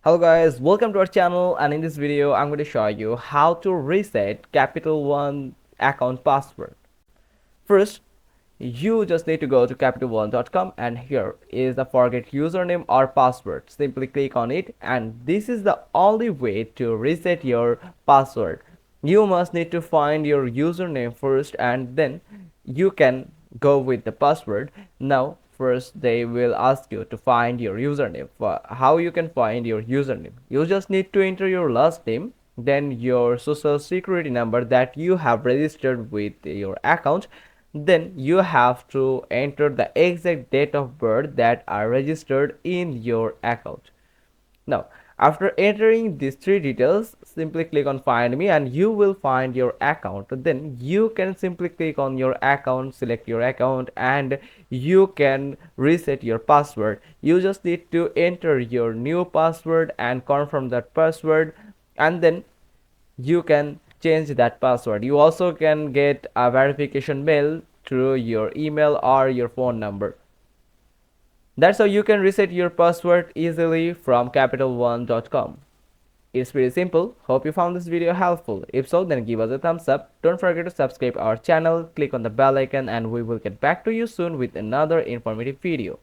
Hello guys, welcome to our channel, and in this video I'm going to show you how to reset Capital One account password. First, you just need to go to capitalone.com, and here is the forget username or password. Simply click on it, and this is the only way to reset your password. You must need to find your username first, and then you can go with the password. Now first they will ask you to find your username. For how you can find your username, you just need to enter your last name, then your social security number that you have registered with your account, then you have to enter the exact date of birth that are registered in your account. Now, after entering these three details, simply click on find me and you will find your account. Then you can simply click on your account, select your account, and you can reset your password. You just need to enter your new password and confirm that password, and then you can change that password. You also can get a verification mail through your email or your phone number. That's how you can reset your password easily from capitalone.com. It's pretty simple. Hope you found this video helpful. If so, then give us a thumbs up. Don't forget to subscribe our channel, click on the bell icon, and we will get back to you soon with another informative video.